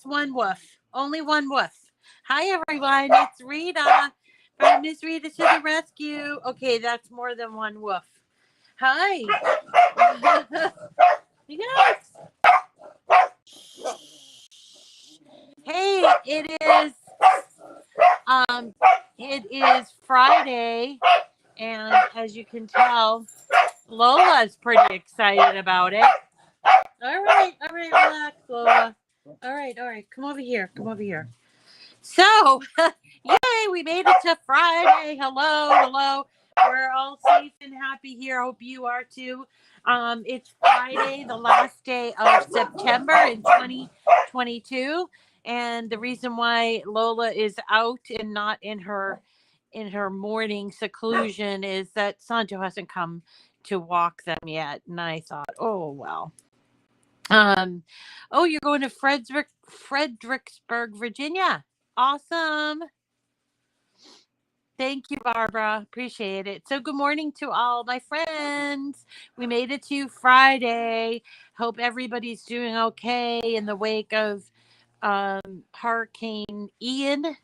one woof. Only one woof. Hi, everyone. It's Rita from Miss Rita to the rescue. Okay, that's more than one woof. Hi. Yes. Hey, um it is Friday, and as you can tell, Lola's pretty excited about it. All right, relax, Lola. All right, come over here. So, yay, we made it to Friday. Hello. We're all safe and happy here. Hope you are too. It's Friday, the last day of September in 2022. And the reason why Lola is out and not in her morning seclusion is that Sancho hasn't come to walk them yet. And I thought, oh well. Um, oh, you're going to Fredericksburg, Virginia. Awesome. Thank you, Barbara. Appreciate it. So, good morning to all my friends. We made it to Friday. Hope everybody's doing okay in the wake of Hurricane Ian,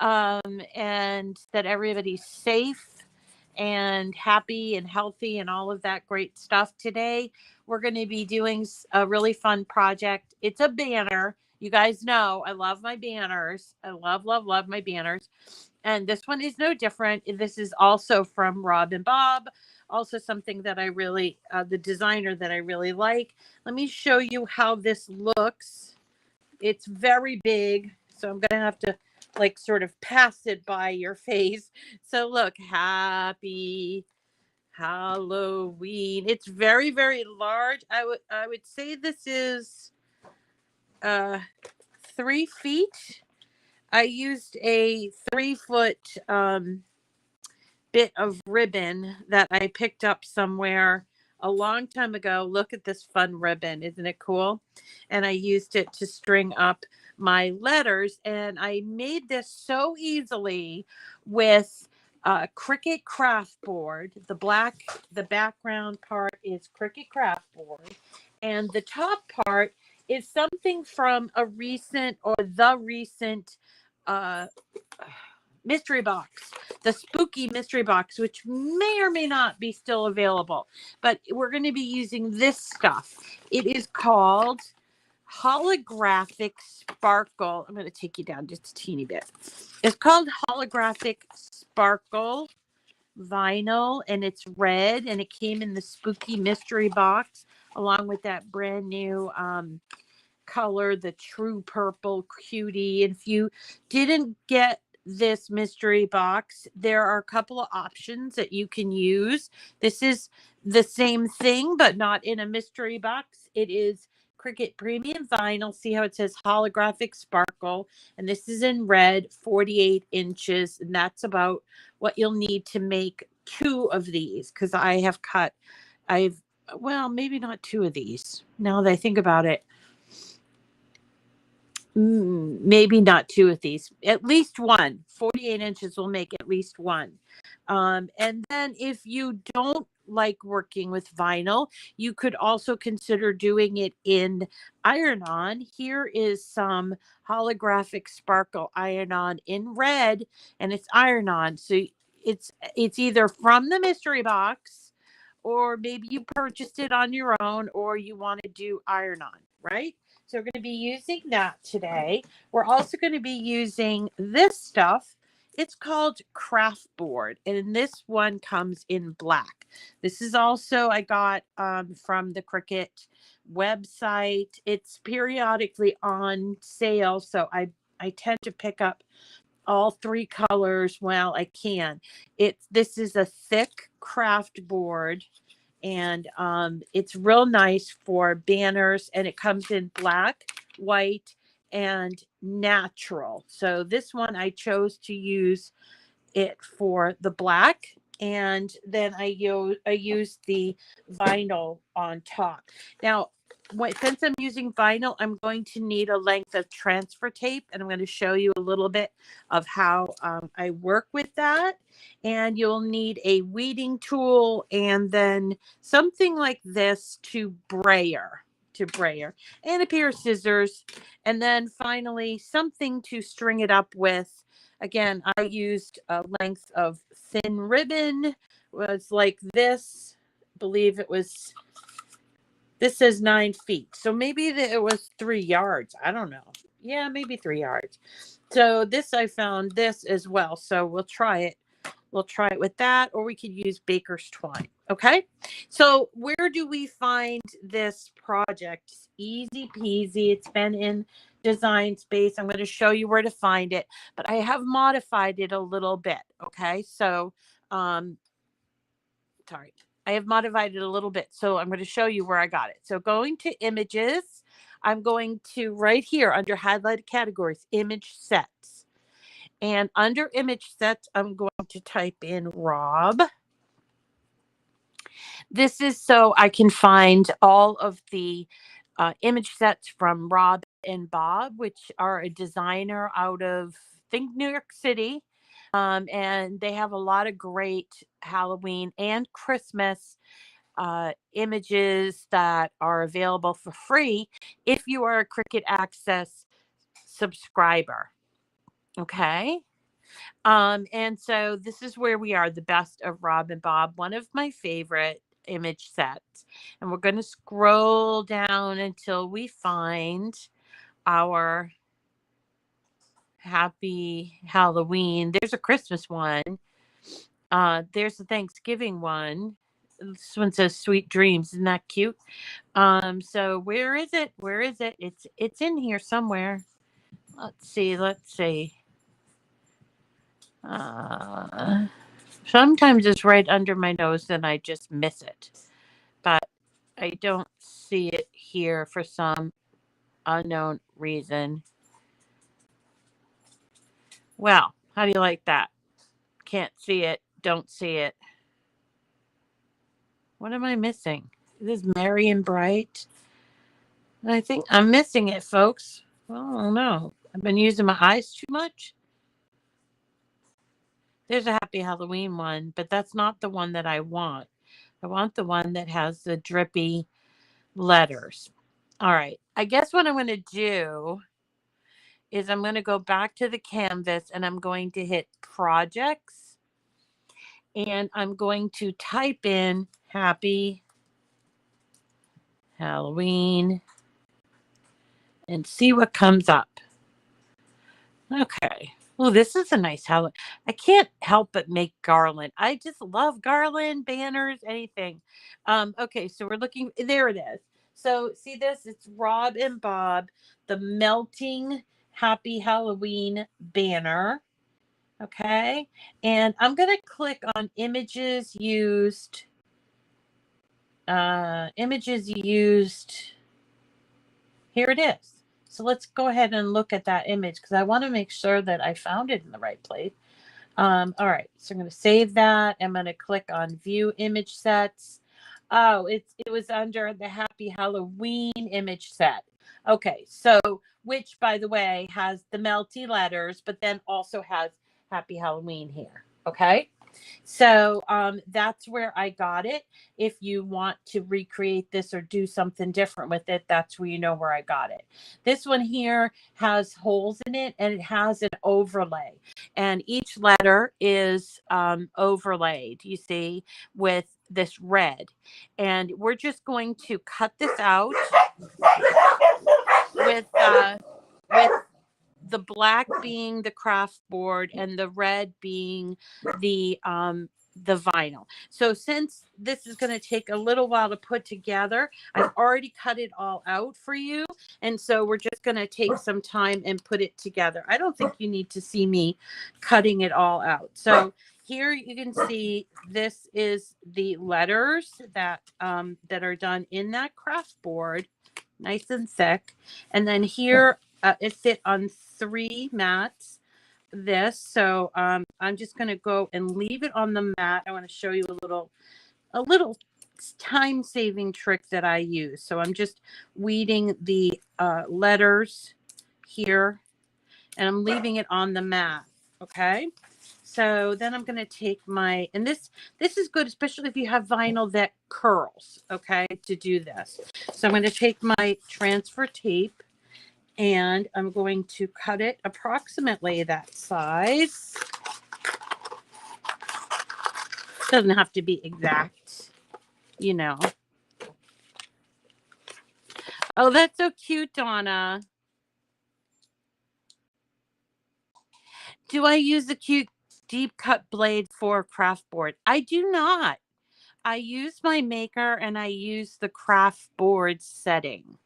and that everybody's safe and happy and healthy and all of that great stuff. Today, we're going to be doing a really fun project. It's a banner. You guys know I love my banners. I love my banners. And this one is no different. This is also from Rob and Bob. Also something that I really, the designer that I really like. Let me show you how this looks. It's very big, so I'm going to have to like sort of pass it by your face. So look, happy Halloween. It's very, very large. I would say this is 3 feet. I used a 3-foot bit of ribbon that I picked up somewhere a long time ago. Look at this fun ribbon. Isn't it cool? And I used it to string up my letters. And I made this so easily with Cricut craft board. The background part is Cricut craft board. And the top part is something from the recent uh, mystery box, the spooky mystery box, which may or may not be still available. But we're going to be using this stuff. It is called Holographic Sparkle. I'm going to take you down just a teeny bit. It's called Holographic Sparkle Vinyl, and it's red, and it came in the spooky mystery box along with that brand new color, the true purple cutie. And if you didn't get this mystery box, there are a couple of options that you can use. This is the same thing, but not in a mystery box. It is Cricut Premium Vinyl. See how it says Holographic Sparkle, and this is in red, 48 inches, and that's about what you'll need to make 2 of these, because well, maybe not 2 of these now that I think about it. Maybe not 2 of these, at least 1. 48 inches will make at least 1. And then if you don't like working with vinyl, you could also consider doing it in iron-on. Here is some holographic sparkle iron-on in red, and it's iron-on. So it's either from the mystery box, or maybe you purchased it on your own, or you want to do iron-on, right? So we're going to be using that today. We're also going to be using this stuff. It's called craft board, and this one comes in black. This is also I got from the Cricut website. It's periodically on sale, so I tend to pick up all 3 colors while I can. This is a thick craft board, and it's real nice for banners, and it comes in black, white, and natural. So this one I chose to use it for the black, and then I used the vinyl on top. Now, since I'm using vinyl, I'm going to need a length of transfer tape, and I'm going to show you a little bit of how I work with that. And you'll need a weeding tool, and then something like this to brayer. to brayer, and a pair of scissors, and then finally something to string it up with. Again, I used a length of thin ribbon. It was like this. I believe it was, this says 9 feet. So maybe it was 3 yards. I don't know. Yeah, maybe 3 yards. So this, I found this as well. So we'll try it. We'll try it with that, or we could use baker's twine. Okay. So where do we find this project? It's easy peasy. It's been in Design Space. I'm going to show you where to find it, but I have modified it a little bit. Okay. So, sorry, I have modified it a little bit. So I'm going to show you where I got it. So going to images, I'm going to right here under highlighted categories, image sets. And under image sets, I'm going to type in Rob. This is so I can find all of the image sets from Rob and Bob, which are a designer out of, I think, New York City. And they have a lot of great Halloween and Christmas images that are available for free if you are a Cricut Access subscriber. Okay. And so this is where we are, the best of Rob and Bob, one of my favorite image sets. And we're going to scroll down until we find our Happy Halloween. There's a Christmas one. There's a Thanksgiving one. This one says Sweet Dreams. Isn't that cute? So where is it? Where is it? It's in here somewhere. Let's see. Let's see. Sometimes it's right under my nose and I just miss it. But I don't see it here for some unknown reason. Well, how do you like that? Can't see it. Don't see it. What am I missing? This is Merry and Bright. I think I'm missing it, folks. Well, I don't know. I've been using my eyes too much. There's a Happy Halloween one, but that's not the one that I want. I want the one that has the drippy letters. All right. I guess what I'm going to do is I'm going to go back to the canvas and I'm going to hit projects and I'm going to type in Happy Halloween and see what comes up. Okay. Well, this is a nice Halloween. I can't help but make garland. I just love garland, banners, anything. Okay, so we're looking. There it is. So see this? It's Rob and Bob, the melting Happy Halloween banner. Okay. And I'm going to click on images used. Images used. Here it is. So let's go ahead and look at that image because I want to make sure that I found it in the right place. All right, so I'm going to save that. I'm going to click on View Image Sets. Oh, it was under the Happy Halloween image set. Okay, so which, by the way, has the melty letters, but then also has Happy Halloween here. Okay. So that's where I got it. If you want to recreate this or do something different with it, that's where you know where I got it. This one here has holes in it and it has an overlay. And each letter is overlaid, you see, with this red. And we're just going to cut this out with the black being the craft board and the red being the vinyl. So since this is going to take a little while to put together, I've already cut it all out for you. And so we're just going to take some time and put it together. I don't think you need to see me cutting it all out. So here you can see this is the letters that that are done in that craft board, nice and thick. And then here it fit on 3 mats. This, so I'm just going to go and leave it on the mat. I want to show you a little time-saving trick that I use. So I'm just weeding the letters here, and I'm leaving it on the mat. Okay. So then I'm going to take my, and this is good, especially if you have vinyl that curls, okay, to do this. So I'm going to take my transfer tape and I'm going to cut it approximately that size. Doesn't have to be exact, you know. Oh, that's so cute, Donna. Do I use the cute deep cut blade for craft board? I do not. I use my maker and I use the craft board setting.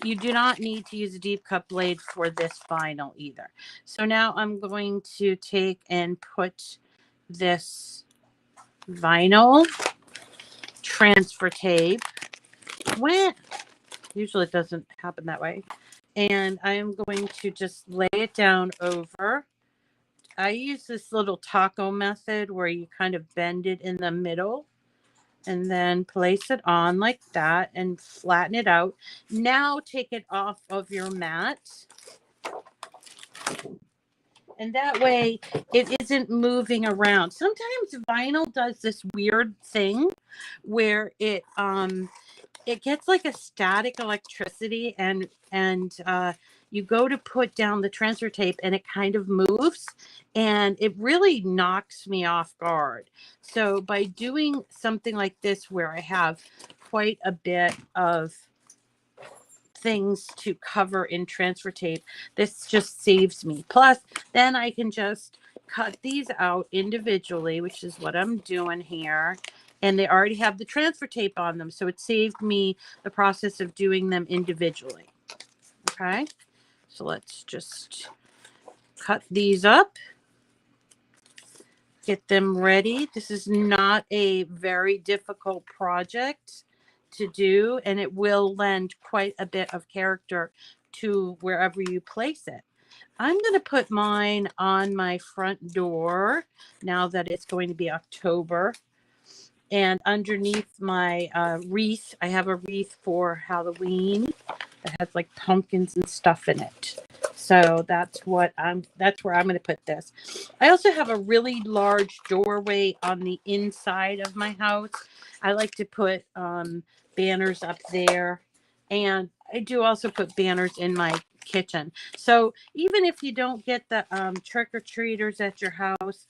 You do not need to use a deep cut blade for this vinyl either. So now I'm going to take and put this vinyl transfer tape. Usually it doesn't happen that way. And I'm going to just lay it down over. I use this little taco method where you kind of bend it in the middle and then place it on like that and flatten it out. Now take it off of your mat. And that way it isn't moving around. Sometimes vinyl does this weird thing where it gets like a static electricity and you go to put down the transfer tape and it kind of moves and it really knocks me off guard. So by doing something like this where I have quite a bit of things to cover in transfer tape, this just saves me. Plus then I can just cut these out individually, which is what I'm doing here. And they already have the transfer tape on them. So it saved me the process of doing them individually. Okay. So let's just cut these up. Get them ready. This is not a very difficult project to do. And it will lend quite a bit of character to wherever you place it. I'm going to put mine on my front door now that it's going to be October. And underneath my wreath, I have a wreath for Halloween that has like pumpkins and stuff in it. So that's where I'm going to put this. I also have a really large doorway on the inside of my house. I like to put banners up there. And I do also put banners in my kitchen. So even if you don't get the trick-or-treaters at your house,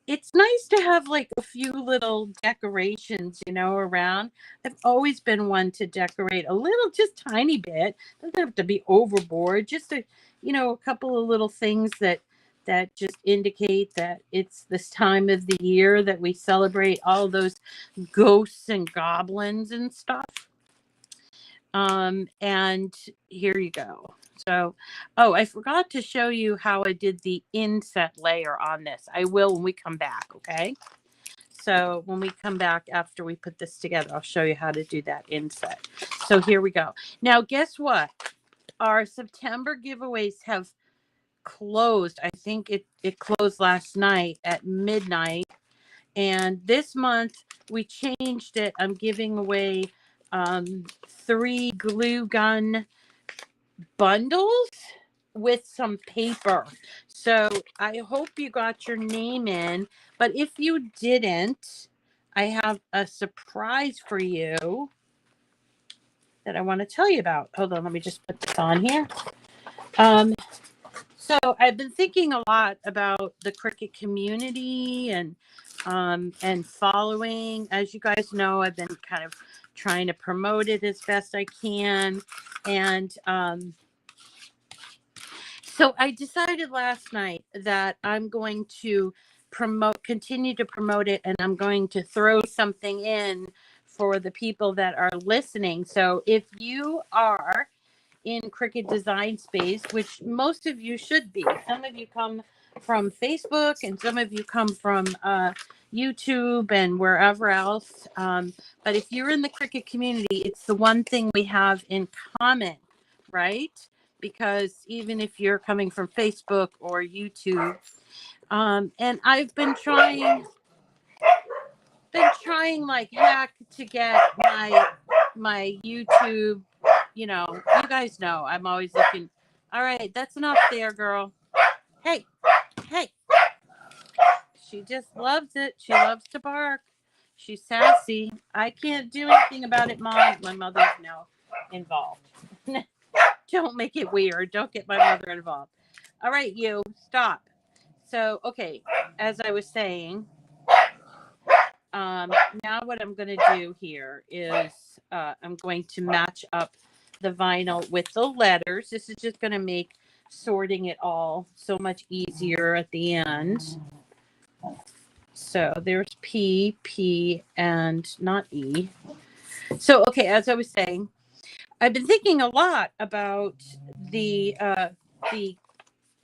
it's nice to have like a few little decorations, you know, around. I've always been one to decorate a little, just tiny bit. Doesn't have to be overboard. Just a, you know, a couple of little things that just indicate that it's this time of the year that we celebrate all those ghosts and goblins and stuff. And here you go. So, oh, I forgot to show you how I did the inset layer on this. I will when we come back, okay? So when we come back after we put this together, I'll show you how to do that inset. So here we go. Now, guess what? Our September giveaways have closed. I think it closed last night at midnight. And this month we changed it. I'm giving away 3 glue gun bundles with some paper. So I hope you got your name in, but if you didn't, I have a surprise for you that I want to tell you about. Hold on, let me just put this on here. So I've been thinking a lot about the Cricut community and following. As you guys know, I've been kind of trying to promote it as best I can. And so I decided last night that I'm going to continue to promote it, and I'm going to throw something in for the people that are listening. So if you are in Cricut design space, which most of you should be, some of you come from Facebook and some of you come from YouTube and wherever else. But if you're in the Cricut community, it's the one thing we have in common, right? Because even if you're coming from Facebook or YouTube, and I've been trying like heck to get my YouTube, you know, you guys know I'm always looking. All right, that's enough there, girl. Hey, She just loves it. She loves to bark. She's sassy. I can't do anything about it, Mom. My mother's now involved. Don't make it weird. Don't get my mother involved. All right, you stop. So, okay, as I was saying, now what I'm going to do here is I'm going to match up the vinyl with the letters. This is just going to make sorting it all so much easier at the end. So there's P, P, and not E. So, okay, as I was saying, I've been thinking a lot about the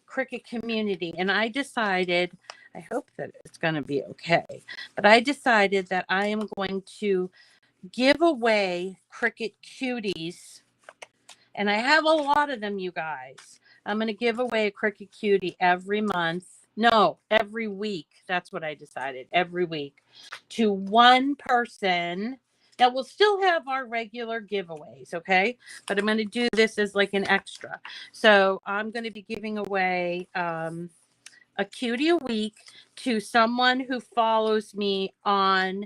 Cricut community, and I decided, I hope that it's going to be okay, but I decided that I am going to give away Cricut cuties, and I have a lot of them, you guys. I'm going to give away a Cricut cutie every month. No, every week. That's what I decided. Every week to one person. Now we'll still have our regular giveaways, okay? But I'm going to do this as like an extra. So I'm going to be giving away a cutie a week to someone who follows me on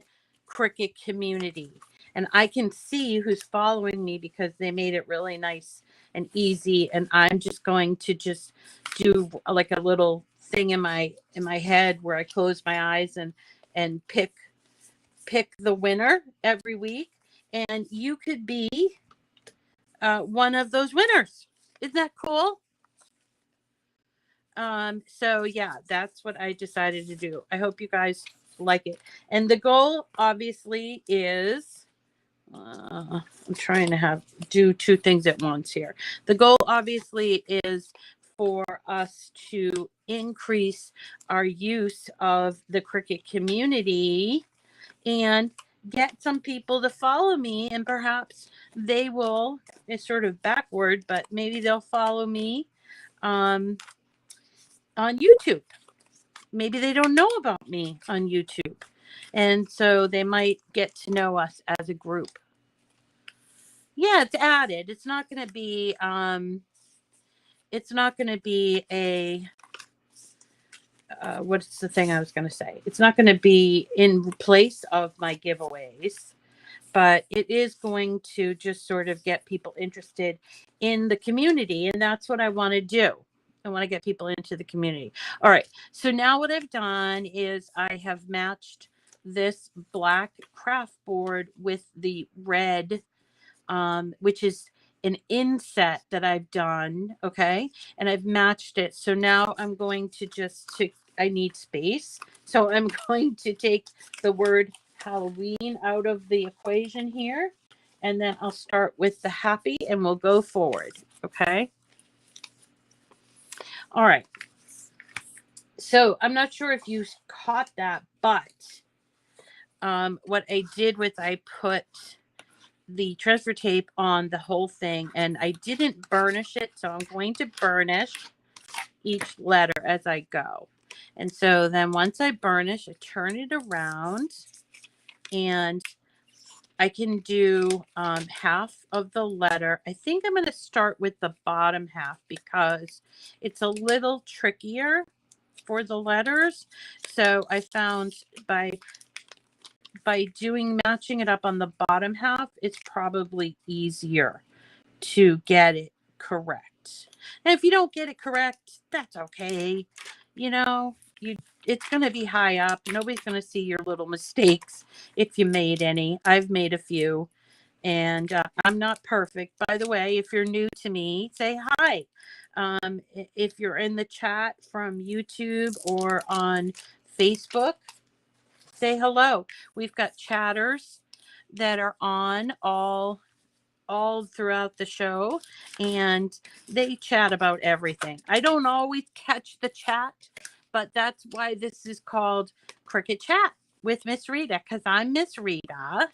Cricut community. And I can see who's following me because they made it really nice and easy. And I'm just going to just do like a little thing in my head where I close my eyes and pick the winner every week. And you could be one of those winners. Isn't that cool? So yeah, that's what I decided to do. I hope you guys like it. And the goal obviously is, I'm trying to do two things at once here. The goal obviously is for us to increase our use of the Cricut community and get some people to follow me, and perhaps they will, it's sort of backward, but maybe they'll follow me on YouTube. Maybe they don't know about me on YouTube. And so they might get to know us as a group. Yeah, it's added. It's not going to be a what's the thing I was going to say? It's not going to be in place of my giveaways, but it is going to just sort of get people interested in the community, and that's what I want to do. I want to get people into the community. All right. So now what I've done is I have matched this black craft board with the red, which is an inset that I've done. Okay. And I've matched it. So now I'm going to I need space. So I'm going to take the word Halloween out of the equation here. And then I'll start with the happy and we'll go forward. Okay. All right. So I'm not sure if you caught that, but what I did was I put the transfer tape on the whole thing and I didn't burnish it. So I'm going to burnish each letter as I go. And so then once I burnish, I turn it around and I can do half of the letter. I think I'm going to start with the bottom half because it's a little trickier for the letters. So I found by matching it up on the bottom half, it's probably easier to get it correct. And if you don't get it correct, that's okay. You know, it's going to be high up. Nobody's going to see your little mistakes if you made any. I've made a few. And I'm not perfect. By the way, if you're new to me, say hi. If you're in the chat from YouTube or on Facebook, say hello. We've got chatters that are on all throughout the show, and they chat about everything. I don't always catch the chat, but that's why this is called Cricut Chat with Miss Rita, because I'm Miss Rita.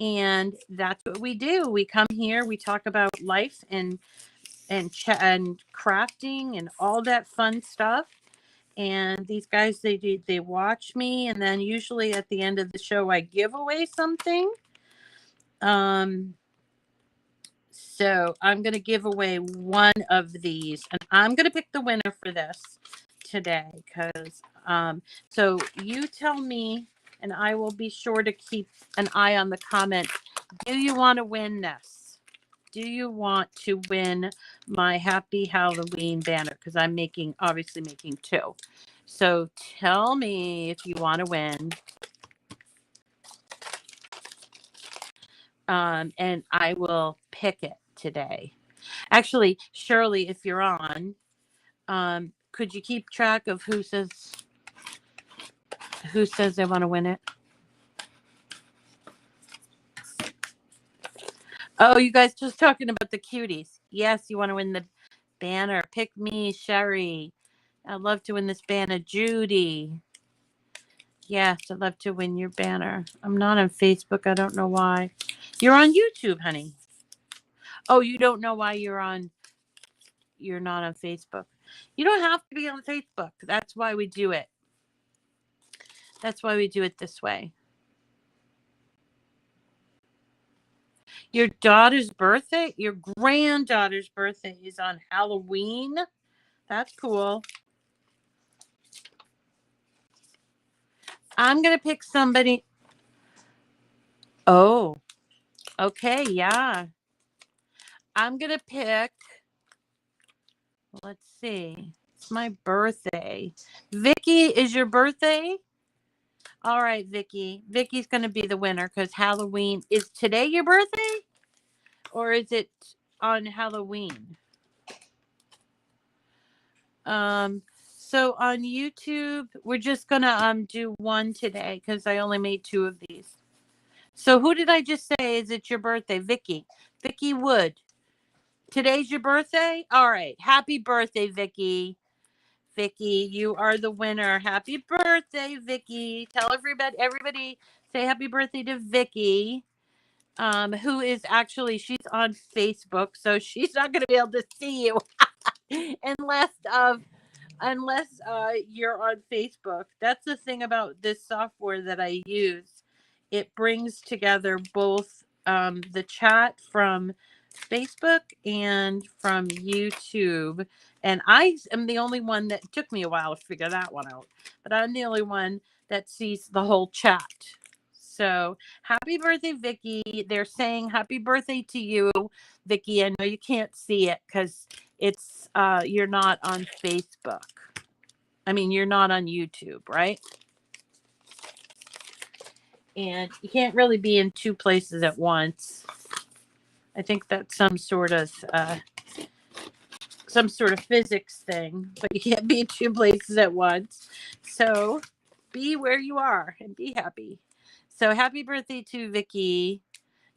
And that's what we do. We come here, we talk about life and crafting and all that fun stuff. And these guys, they watch me, and then usually at the end of the show, I give away something. So I'm going to give away one of these, and I'm going to pick the winner for this today, because so you tell me, and I will be sure to keep an eye on the comments. Do you want to win this? Do you want to win my Happy Halloween banner? Because I'm obviously making 2. So tell me if you want to win. And I will pick it today. Actually, Shirley, if you're on, could you keep track of who says they want to win it? Oh, you guys just talking about the cuties. Yes, you want to win the banner. Pick me, Sherry. I'd love to win this banner. Judy. Yes, I'd love to win your banner. I'm not on Facebook. I don't know why. You're on YouTube, honey. Oh, you don't know why you're not on Facebook. You don't have to be on Facebook. That's why we do it. That's why we do it this way. Your daughter's birthday? Your granddaughter's birthday is on Halloween? That's cool. I'm going to pick somebody. Oh, okay, yeah. I'm going to pick, let's see. It's my birthday. Vicky, is your birthday? All right, Vicky. Vicky's going to be the winner because Halloween. Is today your birthday? Or is it on Halloween? So on YouTube, we're just going to do one today because I only made 2 of these. So who did I just say? Is it your birthday? Vicky. Vicky Wood. Today's your birthday? All right. Happy birthday, Vicky. Vicky, you are the winner. Happy birthday, Vicky. Tell everybody say happy birthday to Vicky. Who is actually, she's on Facebook, so she's not going to be able to see you unless you're on Facebook. That's the thing about this software that I use. It brings together both the chat from Facebook and from YouTube. And I am the only one that took me a while to figure that one out. But I'm the only one that sees the whole chat. So happy birthday, Vicky. They're saying happy birthday to you, Vicky. I know you can't see it because it's you're not on Facebook. I mean, you're not on YouTube, right? And you can't really be in 2 places at once. I think that's some sort of physics thing, but you can't be in 2 places at once. So be where you are and be happy. So happy birthday to Vicky.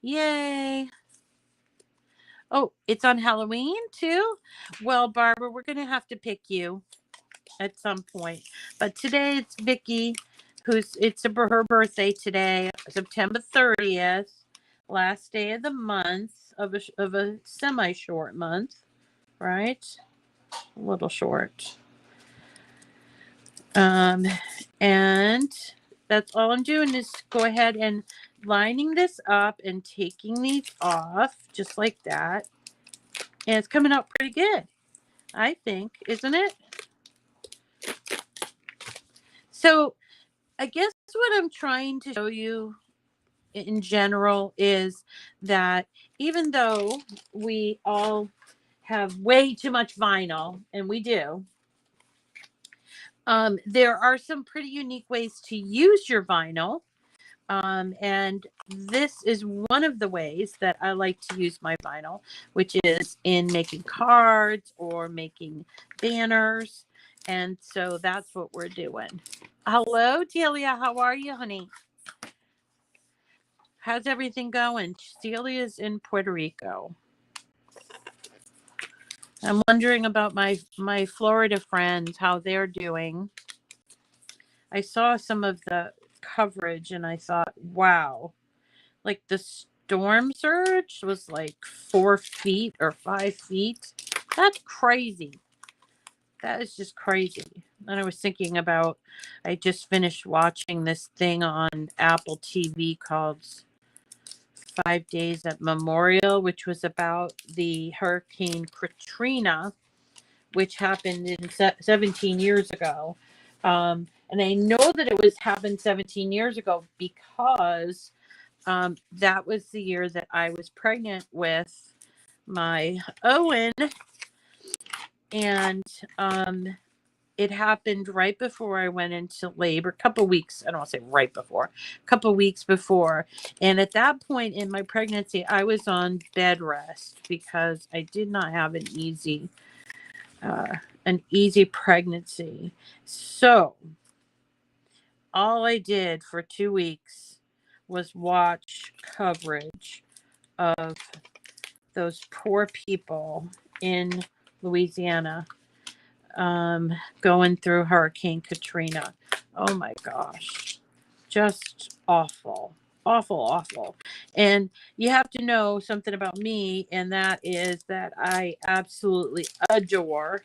Yay. Oh, it's on Halloween too? Well, Barbara, we're going to have to pick you at some point. But today it's Vicky, it's her birthday today, September 30th, last day of the month of a semi-short month, right? A little short. And that's all I'm doing is go ahead and lining this up and taking these off just like that. And it's coming out pretty good, I think, isn't it? So I guess what I'm trying to show you in general is that even though we all have way too much vinyl, and we do, there are some pretty unique ways to use your vinyl. And this is one of the ways that I like to use my vinyl, which is in making cards or making banners. And so that's what we're doing. Hello, Delia. How are you, honey? How's everything going? Celia's in Puerto Rico. I'm wondering about my Florida friends, how they're doing. I saw some of the coverage and I thought, wow, like the storm surge was like 4 feet or 5 feet. That's crazy. That is just crazy. And I was thinking about, I just finished watching this thing on Apple TV called 5 Days at Memorial, which was about the Hurricane Katrina, which happened in 17 years ago. And I know that it was happened 17 years ago because that was the year that I was pregnant with my Owen. And it happened right before I went into labor, a couple weeks, I don't want to say right before, a couple weeks before. And at that point in my pregnancy, I was on bed rest because I did not have an easy pregnancy. So all I did for 2 weeks was watch coverage of those poor people in Louisiana going through Hurricane Katrina. Oh my gosh. Just awful. Awful. And you have to know something about me, and that is that I absolutely adore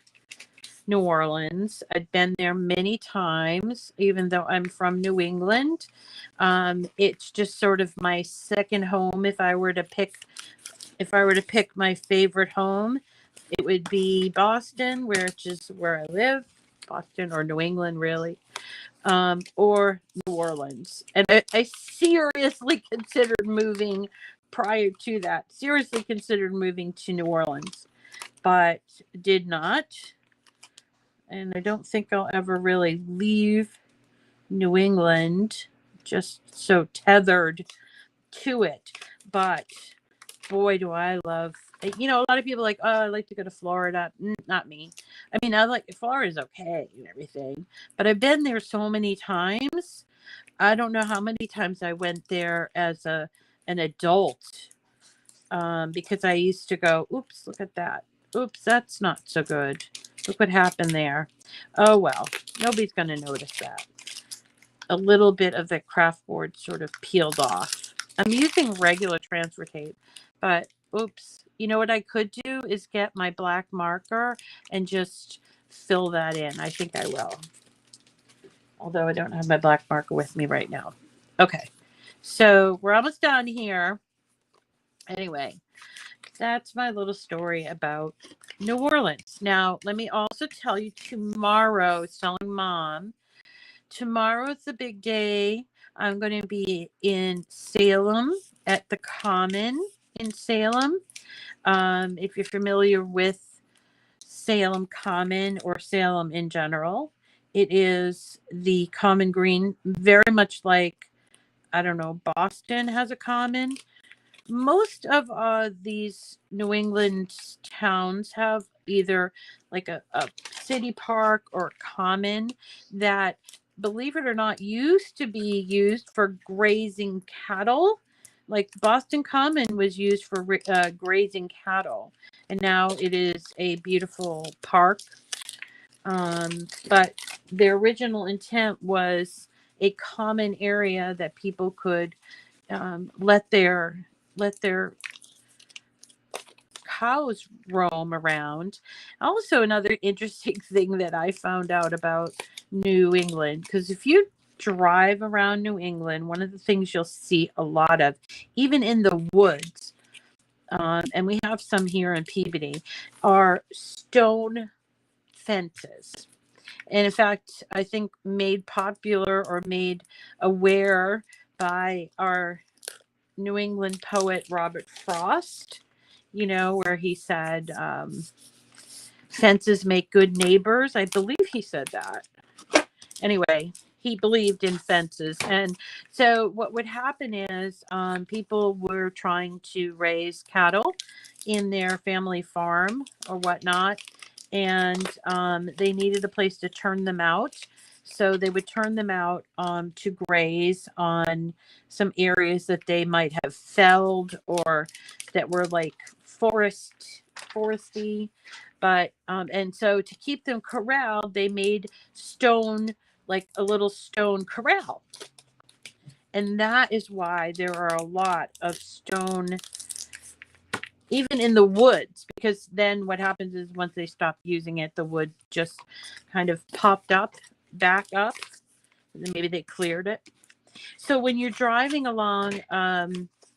New Orleans. I've been there many times, even though I'm from New England. It's just sort of my second home. If I were to pick my favorite home, it would be Boston, which is where I live. Boston or New England, really. Or New Orleans. And I seriously considered moving prior to that. Seriously considered moving to New Orleans, but did not. And I don't think I'll ever really leave New England, just so tethered to it. But boy, do I love, a lot of people are like, oh, I like to go to Florida. Not me. I mean, Florida's okay and everything, but I've been there so many times. I don't know how many times I went there as an adult, because I used to go, oops, look at that. Oops, that's not so good. Look what happened there. Oh, well, nobody's going to notice that. A little bit of the craft board sort of peeled off. I'm using regular transfer tape, but oops. You know what I could do is get my black marker and just fill that in. I think I will. Although I don't have my black marker with me right now. Okay. So we're almost done here. Anyway, that's my little story about New Orleans. Now, let me also tell you tomorrow, Selling Mom. Tomorrow's the big day. I'm going to be in Salem at the Common in Salem. If you're familiar with Salem Common or Salem in general, it is the Common Green, very much like, I don't know, Boston has a common. Most of these New England towns have either like a city park or a common that, believe it or not, used to be used for grazing cattle. Like Boston Common was used for grazing cattle, and now it is a beautiful park. But the original intent was a common area that people could let their cows roam around. Also, another interesting thing that I found out about New England, because if you drive around New England, one of the things you'll see a lot of, even in the woods, and we have some here in Peabody, are stone fences. And in fact, I think made popular or made aware by our New England poet Robert Frost, where he said, fences make good neighbors. I believe he said that. Anyway, he believed in fences. And so what would happen is people were trying to raise cattle in their family farm or whatnot, and they needed a place to turn them out. So they would turn them out to graze on some areas that they might have felled or that were like foresty. But and so to keep them corralled, they made stone, like a little stone corral. And that is why there are a lot of stone, even in the woods, because then what happens is once they stop using it, the wood just kind of popped back up. Maybe they cleared it. So when you're driving along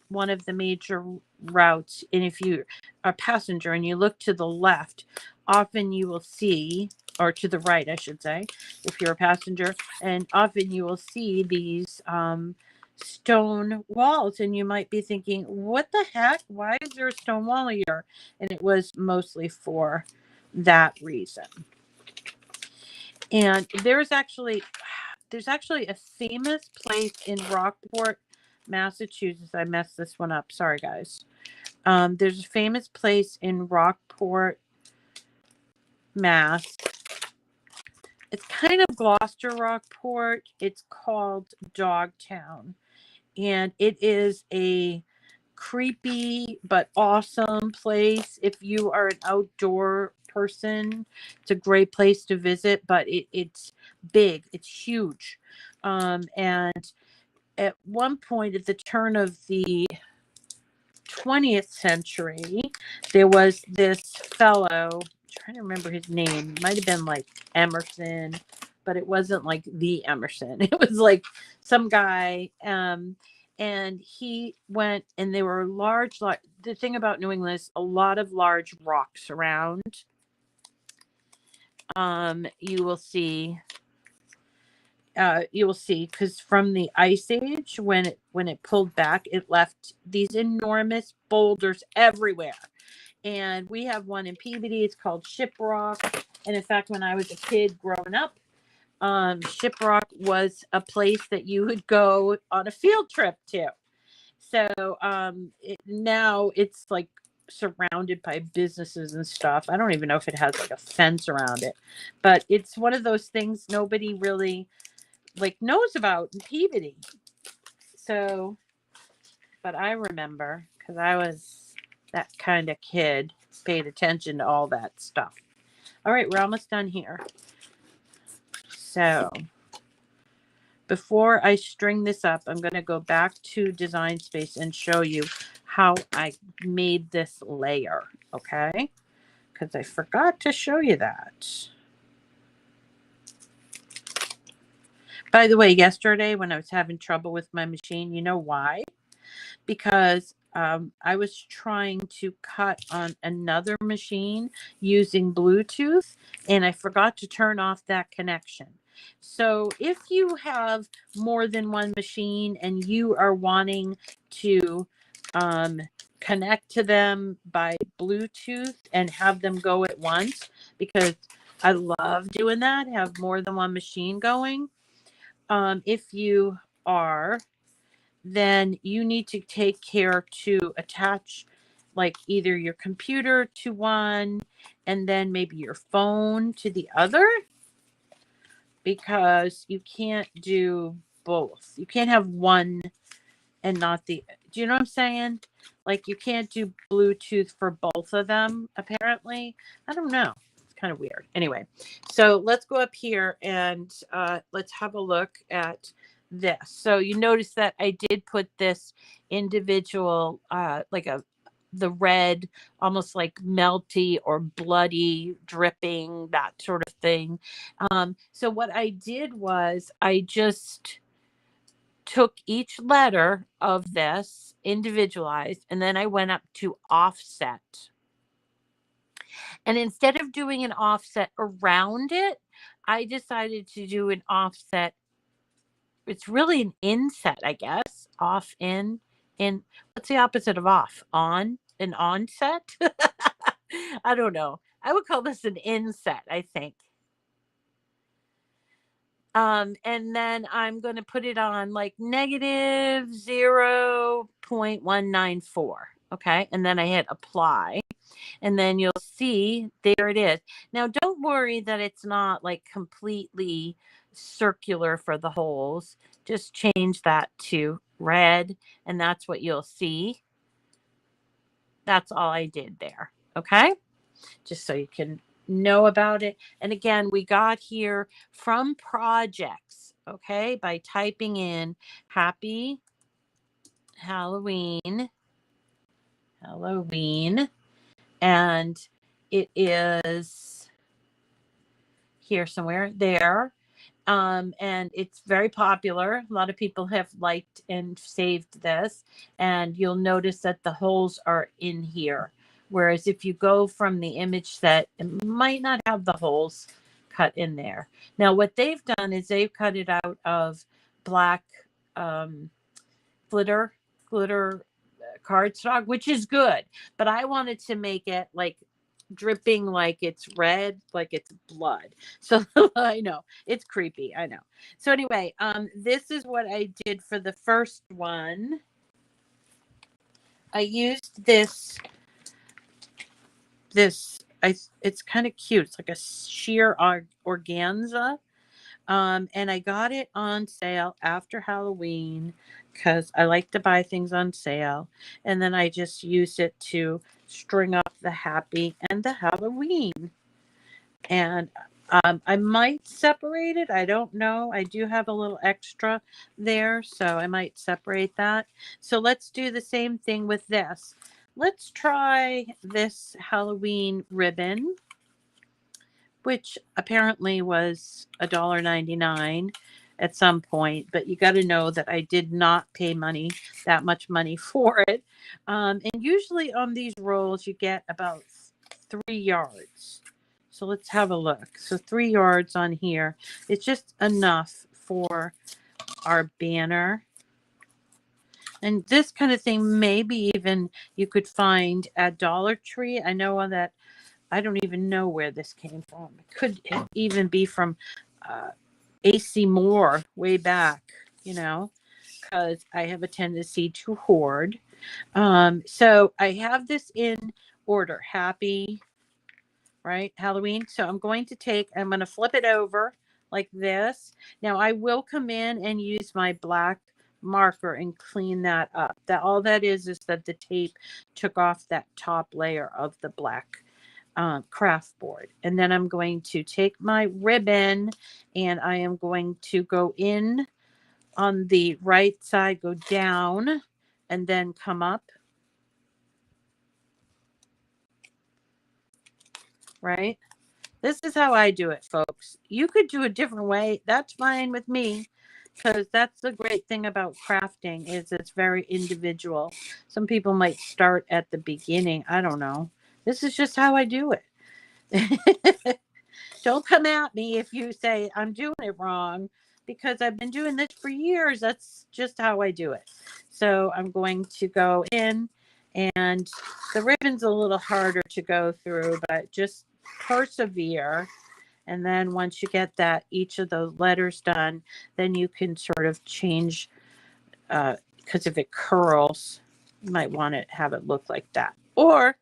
one of the major routes, and if you are a passenger and you look to the left, often you will see, or to the right, I should say, if you're a passenger, and often you will see these stone walls, and you might be thinking, what the heck? Why is there a stone wall here? And it was mostly for that reason. And there's actually a famous place in Rockport, Massachusetts. I messed this one up. Sorry, guys. There's a famous place in Rockport, Mass. It's kind of Gloucester, Rockport. It's called Dogtown. And it is a creepy but awesome place. If you are an outdoor person, it's a great place to visit, but it's big. It's huge. And at one point at the turn of the 20th century, there was this fellow, I'm trying to remember his name. It might have been like Emerson, but it wasn't like the Emerson. It was like some guy. And he went, and there were large, the thing about New England is a lot of large rocks around. You will see because from the Ice Age, when it pulled back, it left these enormous boulders everywhere. And we have one in Peabody. It's called Shiprock. And in fact, when I was a kid growing up, Shiprock was a place that you would go on a field trip to. So now it's like surrounded by businesses and stuff. I don't even know if it has like a fence around it, but it's one of those things nobody really knows about in Peabody. So, but I remember because I was that kind of kid, paid attention to all that stuff. All right, we're almost done here. So before I string this up, I'm going to go back to Design Space and show you how I made this layer, okay? Because I forgot to show you that. By the way, yesterday when I was having trouble with my machine, you know why? Because I was trying to cut on another machine using Bluetooth, and I forgot to turn off that connection. So if you have more than one machine and you are wanting to connect to them by Bluetooth and have them go at once, because I love doing that, have more than one machine going. If you are, then you need to take care to attach either your computer to one and then maybe your phone to the other, because you can't do both. You can't have one and not the, do you know what I'm saying? You can't do Bluetooth for both of them, apparently. I don't know. It's kind of weird. Anyway, so let's go up here and let's have a look at this. So you notice that I did put this individual, the red, almost like melty or bloody, dripping, that sort of thing. So what I did was I just took each letter of this individualized, and then I went up to offset. And instead of doing an offset around it, I decided to do an offset. It's really an inset, I guess. Off, in. What's the opposite of off? On? An onset? I don't know. I would call this an inset, I think. And then I'm going to put it on negative 0.194. Okay. And then I hit apply, and then you'll see there it is. Now, don't worry that it's not completely circular for the holes. Just change that to red, and that's what you'll see. That's all I did there. Okay. Just so you can know about it. And again, we got here from projects, okay, by typing in Happy Halloween, and it is here somewhere there. And it's very popular. A lot of people have liked and saved this, and you'll notice that the holes are in here. Whereas if you go from the image set, it might not have the holes cut in there. Now, what they've done is they've cut it out of black glitter cardstock, which is good. But I wanted to make it like dripping, like it's red, like it's blood. So I know it's creepy. I know. So anyway, this is what I did for the first one. I used this. It's kind of cute. It's like a sheer organza. And I got it on sale after Halloween because I like to buy things on sale. And then I just use it to string up the happy and the Halloween. And I might separate it. I don't know. I do have a little extra there, so I might separate that. So let's do the same thing with this. Let's try this Halloween ribbon, which apparently was $1.99 at some point, but you got to know that I did not pay that much money for it. And usually on these rolls, you get about 3 yards. So let's have a look. So 3 yards on here. It's just enough for our banner. And this kind of thing, maybe even you could find at Dollar Tree. I know that I don't even know where this came from. It could even be from AC Moore way back, because I have a tendency to hoard. So I have this in order. Happy, right? Halloween. So I'm going to flip it over like this. Now I will come in and use my black marker and clean that up. All that is that the tape took off that top layer of the black craft board. And then I'm going to take my ribbon and I am going to go in on the right side, go down, and then come up. Right? This is how I do it, folks. You could do a different way. That's fine with me, because that's the great thing about crafting is it's very individual. Some people might start at the beginning. I don't know. This is just how I do it. Don't come at me if you say I'm doing it wrong, because I've been doing this for years. That's just how I do it. So I'm going to go in, and the ribbon's a little harder to go through, but just persevere. And then once you get each of those letters done, then you can sort of change, because if it curls, you might want to have it look like that. Or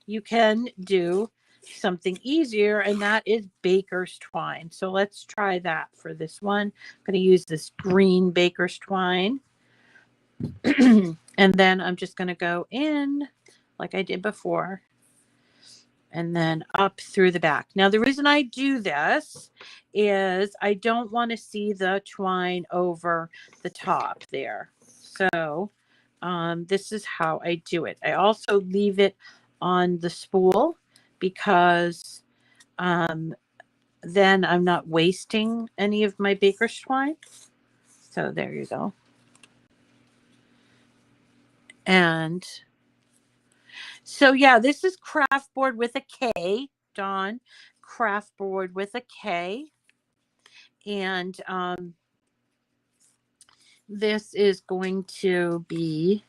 you can do something easier, and that is baker's twine. So let's try that for this one. I'm going to use this green baker's twine. And then I'm just going to go in like I did before, and then up through the back. Now, the reason I do this is I don't want to see the twine over the top there. So this is how I do it. I also leave it on the spool because then I'm not wasting any of my baker's twine. So there you go. And so, yeah, this is craft board with a K, Dawn. Craft board with a K. And this is going to be,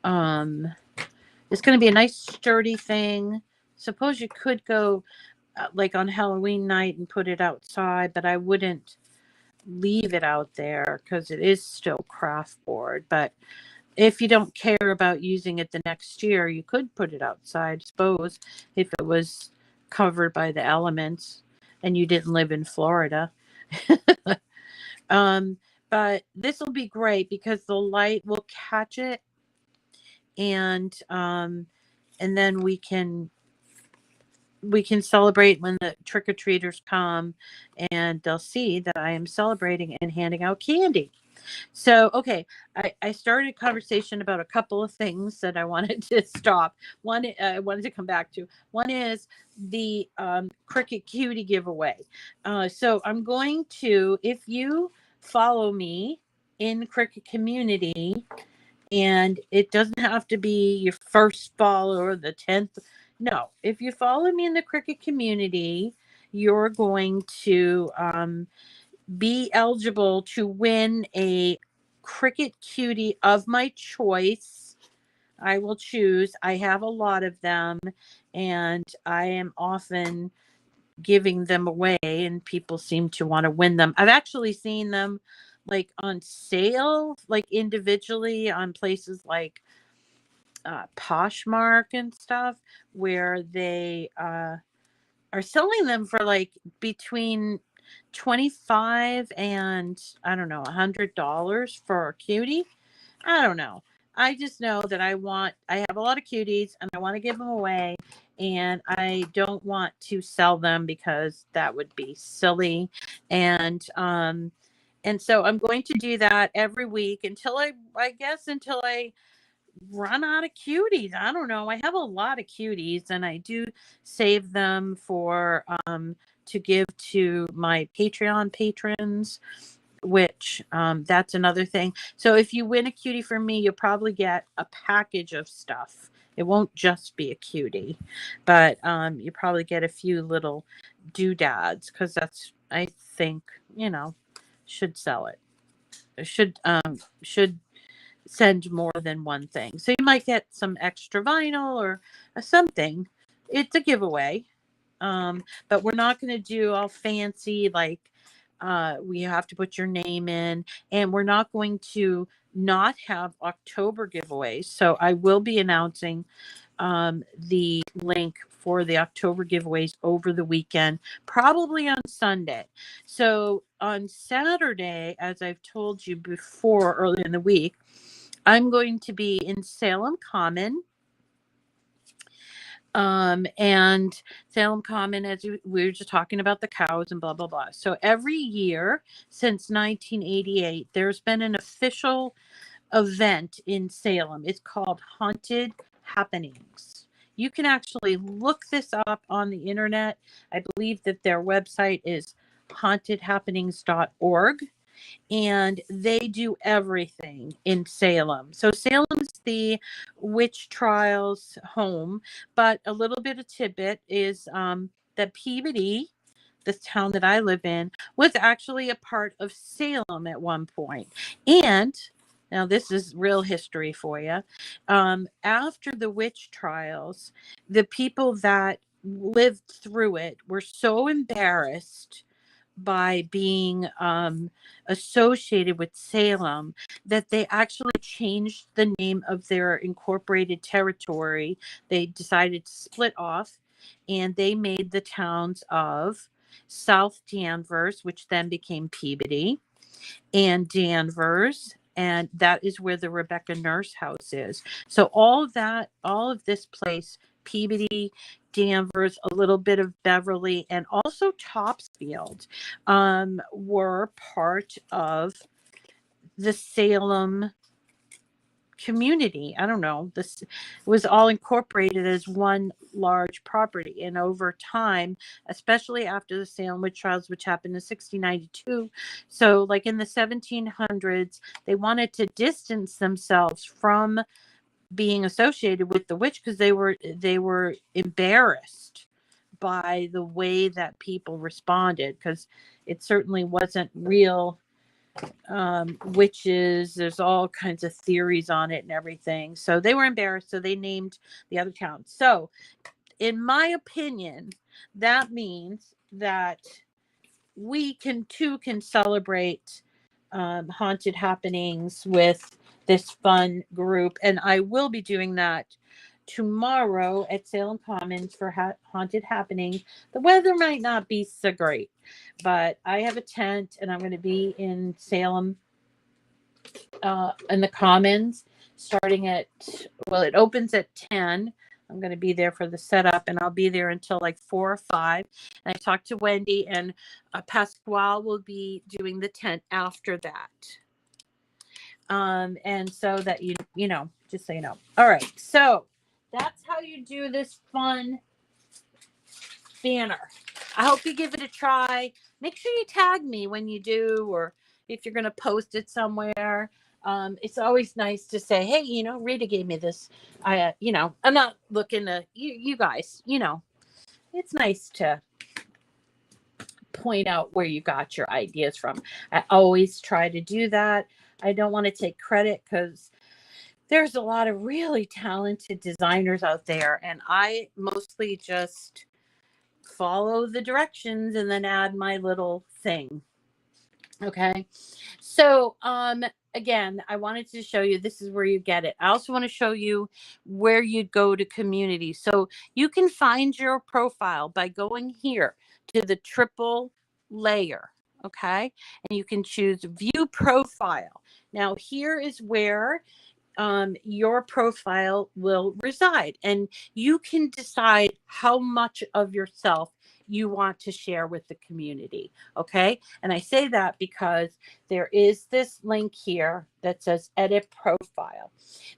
it's going to be a nice sturdy thing. Suppose you could go like on Halloween night and put it outside, but I wouldn't leave it out there because it is still craft board. But if you don't care about using it the next year, you could put it outside, suppose, if it was covered by the elements and you didn't live in Florida. But this will be great because the light will catch it, and then we can celebrate when the trick-or-treaters come, and they'll see that I am celebrating and handing out candy. So, okay, I started a conversation about a couple of things that I wanted to stop. One, I wanted to come back to. One is the Cricut Cutie giveaway. So I'm going to, if you follow me in Cricut Community, And it doesn't have to be your first follower, the 10th. No, if you follow me in the Cricut community, you're going to be eligible to win a Cricut cutie of my choice. I will choose. I have a lot of them, and I am often giving them away, and people seem to want to win them. I've actually seen them like on sale, like individually on places like Poshmark and stuff, where they are selling them for like between 25 and I don't know, $100 for a cutie. I don't know. I just know that I have a lot of cuties and I want to give them away, and I don't want to sell them because that would be silly. And so I'm going to do that every week until I guess until I run out of cuties. I don't know. I have a lot of cuties and I do save them for to give to my Patreon patrons, which that's another thing. So if you win a cutie from me, you'll probably get a package of stuff. It won't just be a cutie, but you probably get a few little doodads, because that's, I think, should sell it. It should send more than one thing. So you might get some extra vinyl or something. It's a giveaway. But we're not going to do all fancy, like we have to put your name in, and we're not going to not have October giveaways. So I will be announcing the link for the October giveaways over the weekend, probably on Sunday. So on Saturday, as I've told you before, early in the week, I'm going to be in Salem Common. And Salem Common, as we were just talking about the cows and blah, blah, blah. So every year since 1988, there's been an official event in Salem. It's called Haunted Happenings. You can actually look this up on the internet. I believe that their website is hauntedhappenings.org. And they do everything in Salem. So Salem's the witch trials home, but a little bit of tidbit is that Peabody, this town that I live in, was actually a part of Salem at one point. And now this is real history for you. After the witch trials, the people that lived through it were so embarrassed by being associated with Salem that they actually changed the name of their incorporated territory. They decided to split off, and they made the towns of South Danvers, which then became Peabody, and Danvers. And that is where the Rebecca Nurse House is. So all of this place, Peabody, Danvers, a little bit of Beverly, and also Topsfield, were part of the Salem community. I don't know. This was all incorporated as one large property. And over time, especially after the Salem witch trials, which happened in 1692, so like in the 1700s, they wanted to distance themselves from being associated with the witch because they were embarrassed by the way that people responded, because it certainly wasn't real witches. There's all kinds of theories on it and everything. So they were embarrassed. So they named the other town. So in my opinion, that means that we can celebrate haunted happenings with this fun group. And I will be doing that tomorrow at Salem Commons for haunted happenings. The weather might not be so great, but I have a tent and I'm going to be in Salem in the Commons starting at, well, it opens at 10. I'm going to be there for the setup, and I'll be there until like 4 or 5. And I talked to Wendy, and Pasquale will be doing the tent after that. And so that you know, just so you know. All right, so that's how you do this fun banner. I hope you give it a try. Make sure you tag me when you do, or if you're going to post it somewhere. It's always nice to say, hey, you know, Rita gave me this. You know, I'm not looking to you guys, you know, it's nice to point out where you got your ideas from. I always try to do that. I don't want to take credit because there's a lot of really talented designers out there, and I mostly just follow the directions and then add my little thing. Okay. So, again, I wanted to show you this is where you get it. I also want to show you where you'd go to community. So you can find your profile by going here to the triple layer. Okay. And you can choose view profile. Now, here is where your profile will reside, and you can decide how much of yourself you want to share with the community. Okay. And I say that because there is this link here that says edit profile.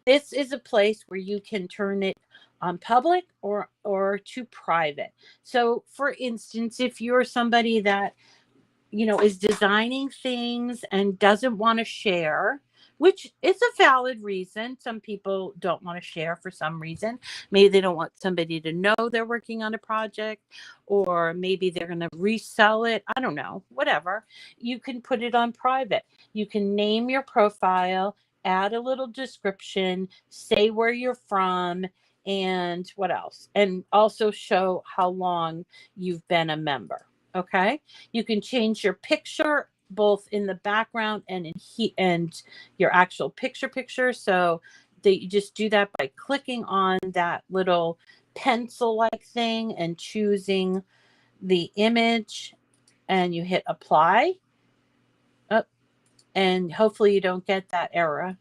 This is a place where you can turn it on public or to private. So for instance, if you're somebody that, you know, is designing things and doesn't want to share, which is a valid reason. Some people don't want to share for some reason. Maybe they don't want somebody to know they're working on a project, or maybe they're going to resell it. I don't know, whatever. You can put it on private. You can name your profile, add a little description, say where you're from, and what else? And also show how long you've been a member. Okay. You can change your picture both in the background and and your actual picture. So that you just do that by clicking on that little pencil like thing and choosing the image, and you hit apply. Oh, and hopefully you don't get that error.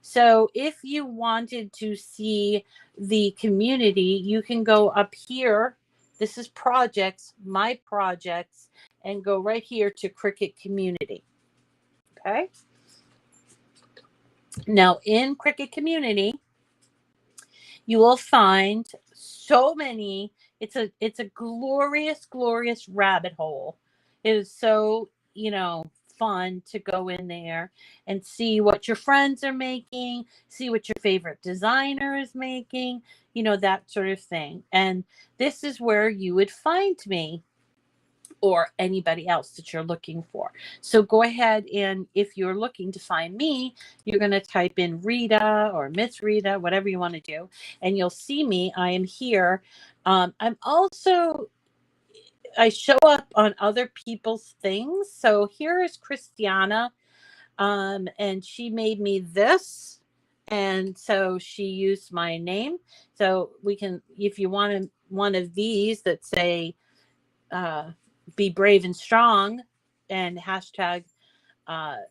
So if you wanted to see the community, you can go up here. This is projects, my projects, and go right here to Cricut Community. Okay. Now in Cricut Community, you will find so many. It's a glorious rabbit hole. It is so, you know, fun to go in there and see what your friends are making, see what your favorite designer is making, you know, that sort of thing. And this is where you would find me or anybody else that you're looking for. So go ahead, and if you're looking to find me, you're going to type in Rita or Miss Rita, whatever you want to do, and you'll see me. I am here. I'm also, I show up on other people's things. So here is Christiana, and she made me this. And so she used my name. So we can, if you want one of these that say, be brave and strong, and hashtag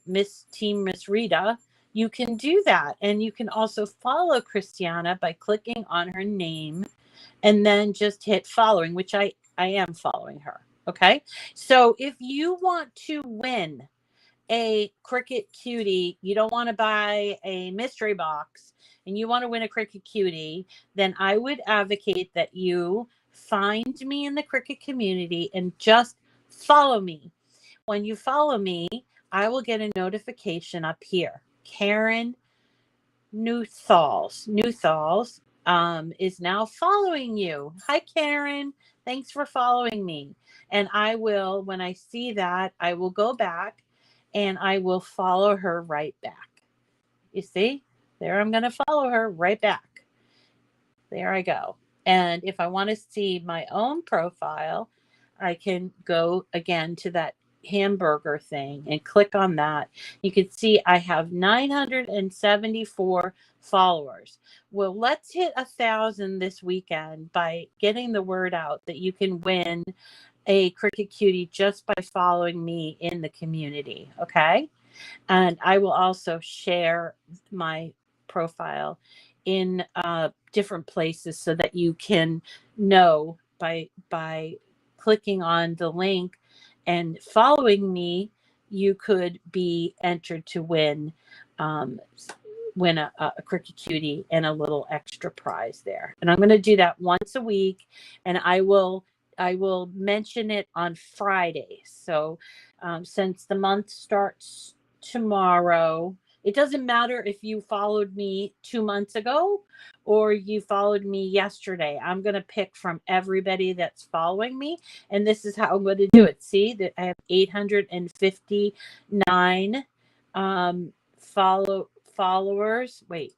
Miss Rita, you can do that. And you can also follow Christiana by clicking on her name and then just hit following, which I am following her. Okay. So if you want to win a Cricut Cutie, you don't want to buy a mystery box, and you want to win a Cricut Cutie, then I would advocate that you find me in the Cricut community and just follow me. When you follow me, I will get a notification up here. Karen Newthalls is now following you. Hi, Karen. Thanks for following me. And I will, when I see that, I will go back and I will follow her right back. You see? There, I'm going to follow her right back. There I go. And if I want to see my own profile, I can go again to that hamburger thing and click on that. You can see I have 974 followers. Well, let's hit 1,000 this weekend by getting the word out that you can win a Cricut Cutie just by following me in the community. Okay. And I will also share my profile in different places so that you can know by clicking on the link and following me, you could be entered to win win a Cricut Cutie and a little extra prize there. And I'm going to do that once a week, and I will mention it on Fridays. So since the month starts tomorrow, It doesn't matter if you followed me 2 months ago or you followed me yesterday. I'm going to pick from everybody that's following me. And this is how I'm going to do it. See that I have 859 followers. Wait,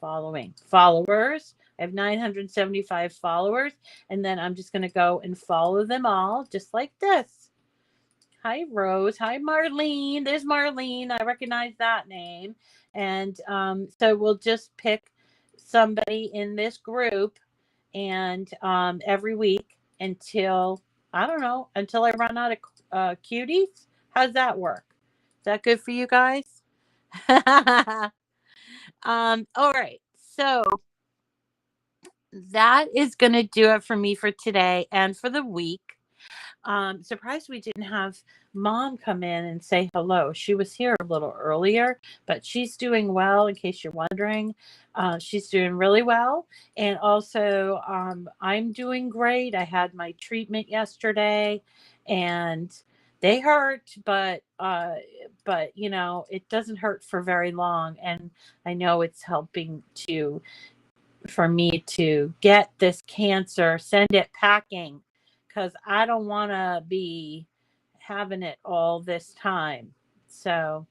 followers. I have 975 followers. And then I'm just going to go and follow them all just like this. Hi, Rose. Hi, Marlene. There's Marlene. I recognize that name. And so we'll just pick somebody in this group and every week until, I don't know, until I run out of cuties. How's that work? Is that good for you guys? All right. So that is going to do it for me for today and for the week. Surprised we didn't have Mom come in and say hello. She was here a little earlier, but she's doing well, in case you're wondering. She's doing really well. And also, I'm doing great. I had my treatment yesterday and they hurt, but you know, it doesn't hurt for very long. And I know it's helping for me to get this cancer, send it packing, because I don't want to be having it all this time. So,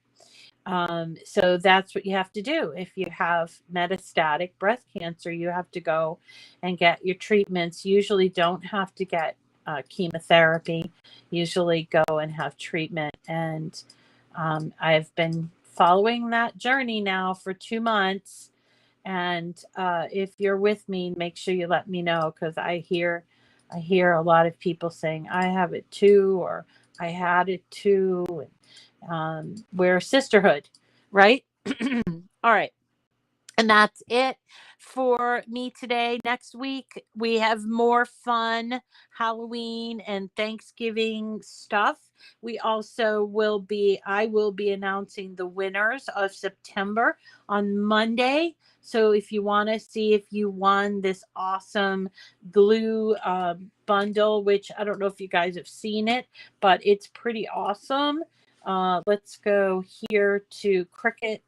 so that's what you have to do. If you have metastatic breast cancer, you have to go and get your treatments. Usually don't have to get chemotherapy. Usually go and have treatment. And I've been following that journey now for 2 months. And if you're with me, make sure you let me know, because I hear a lot of people saying I have it too, or I had it too. We're a sisterhood, right? All right. And that's it for me today. Next week, we have more fun Halloween and Thanksgiving stuff. I will be announcing the winners of September on Monday. So if you want to see if you won this awesome glue bundle, which I don't know if you guys have seen it, but it's pretty awesome. Let's go here to Cricut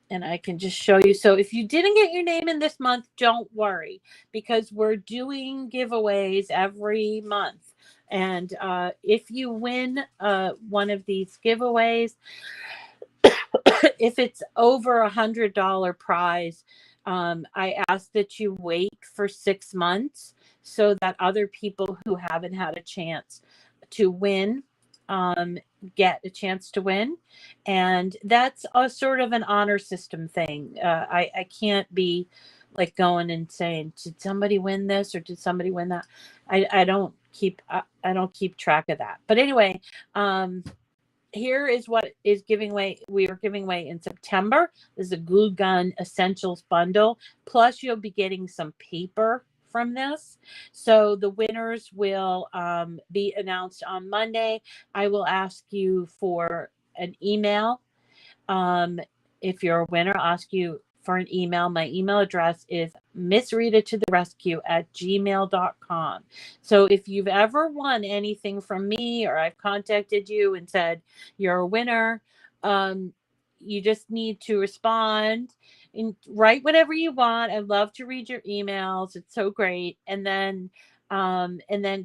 and I can just show you. So if you didn't get your name in this month, don't worry, because we're doing giveaways every month. And if you win one of these giveaways, if it's over $100 prize, I ask that you wait for 6 months so that other people who haven't had a chance to win get a chance to win. And that's a sort of an honor system thing. I can't be like going and saying, did somebody win this or did somebody win that? I don't keep track of that. But anyway, here is what is we are giving away in September. This is a glue gun essentials bundle, plus you'll be getting some paper from this. So the winners will be announced on Monday. I will ask you for an email. If you're a winner, I'll ask you for an email. My email address is missritatotherescue@gmail.com. So if you've ever won anything from me, or I've contacted you and said you're a winner, you just need to respond and write whatever you want. I love to read your emails. It's so great. And then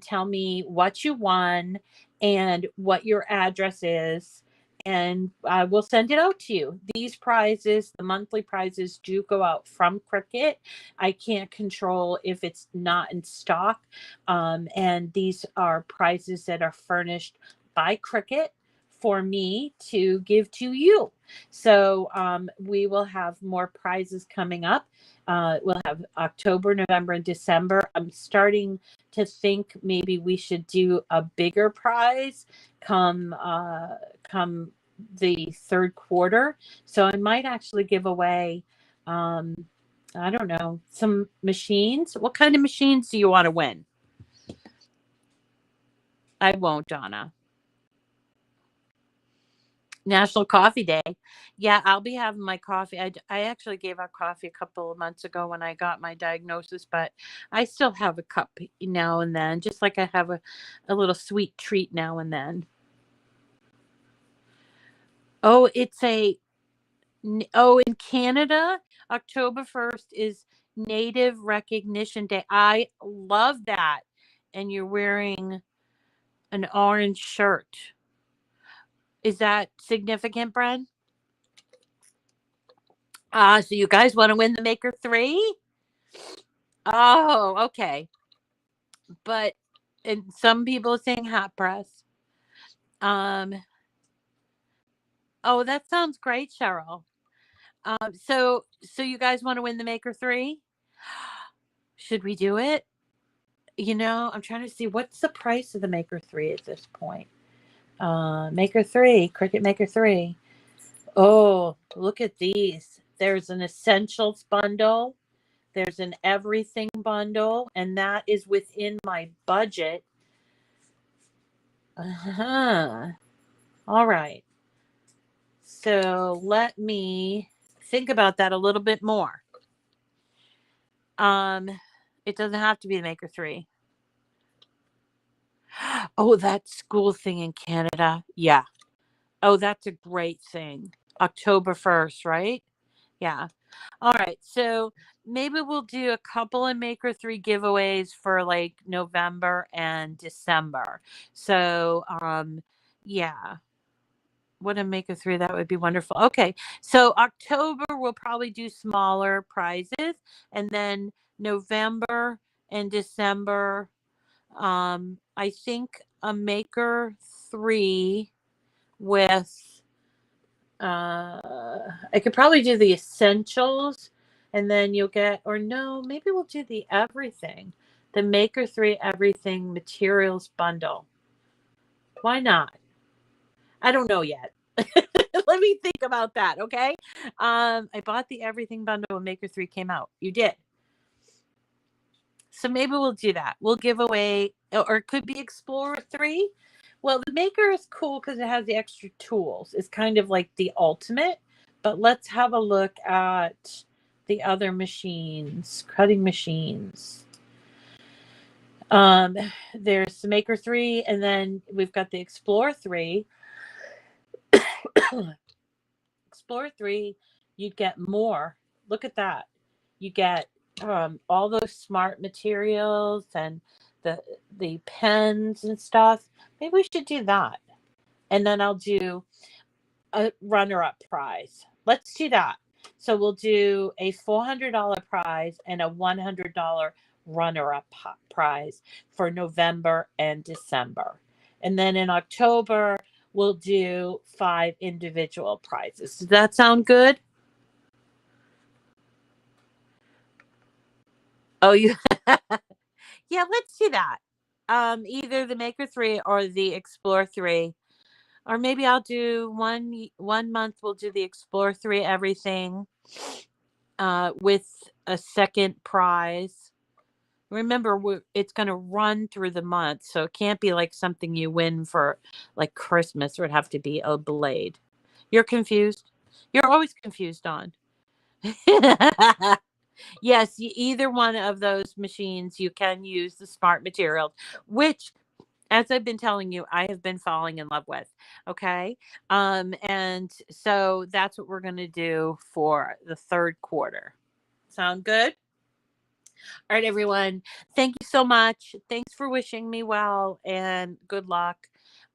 tell me what you won and what your address is, and I will send it out to you. These prizes, the monthly prizes, do go out from Cricut. I can't control if it's not in stock. And these are prizes that are furnished by Cricut for me to give to you. So we will have more prizes coming up. We'll have October, November, and December. I'm starting to think maybe we should do a bigger prize come the third quarter. So I might actually give away, I don't know, some machines. What kind of machines do you want to win? I won't, Donna. National Coffee Day. Yeah, I'll be having my coffee. I actually gave out coffee a couple of months ago when I got my diagnosis, but I still have a cup now and then, just like I have a little sweet treat now and then. Oh, it's a Oh, in Canada, October 1st is Native Recognition Day. I love that. And you're wearing an orange shirt. Is that significant, Bren? So you guys want to win the Maker 3? Oh, okay. But and some people are saying hot press. Um, oh, that sounds great, Cheryl. So you guys want to win the Maker 3? Should we do it? I'm trying to see what's the price of the Maker 3 at this point. Maker 3, Cricut Maker 3. Oh, look at these. There's an essentials bundle. There's an everything bundle, and that is within my budget. All right. So let me think about that a little bit more. It doesn't have to be the Maker 3. Oh, that school thing in Canada. Yeah. Oh, that's a great thing. October 1st, right? Yeah. All right. So maybe we'll do a couple of Maker 3 giveaways for like November and December. So, yeah. What a Maker 3, that would be wonderful. Okay. So October we'll probably do smaller prizes, and then November and December, I think a Maker 3 with I could probably do the essentials, and then you'll get, or no, maybe we'll do the everything, the Maker 3 everything materials bundle. Why not? I don't know yet. Let me think about that. Okay. I bought the everything bundle when Maker 3 came out. You did. So maybe we'll do that. We'll give away, or it could be Explorer 3. Well, the Maker is cool because it has the extra tools. It's kind of like the ultimate. But let's have a look at the other machines, cutting machines. There's the Maker 3, and then we've got the Explorer 3. Explorer 3, you'd get more. Look at that. You get all those smart materials and the pens and stuff. Maybe we should do that. And then I'll do a runner-up prize. Let's do that. So we'll do a $400 prize and a $100 runner-up prize for November and December. And then in October, we'll do 5 individual prizes. Does that sound good? Oh, you yeah, let's do that. Either the Maker 3 or the Explore 3. Or maybe I'll do one month we'll do the Explore 3 everything with a second prize. Remember, it's going to run through the month, so it can't be like something you win for like Christmas. It would have to be a blade. You're confused? You're always confused, Dawn. Yes, either one of those machines, you can use the smart materials, which, as I've been telling you, I have been falling in love with. Okay. And so that's what we're going to do for the third quarter. Sound good? All right, everyone. Thank you so much. Thanks for wishing me well and good luck.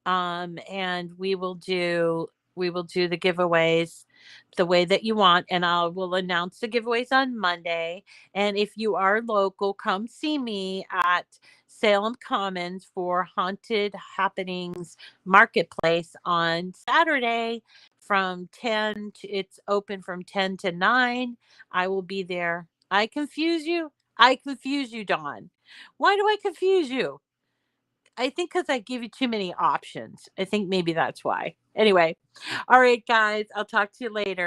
And we will do the giveaways the way that you want, and I will announce the giveaways on Monday. And if you are local, come see me at Salem Commons for Haunted Happenings Marketplace on Saturday from 10 to, it's open from 10 to 9. I will be there. I confuse you? I confuse you, Dawn. Why do I confuse you? I think because I give you too many options. I think maybe that's why. Anyway, all right, guys, I'll talk to you later.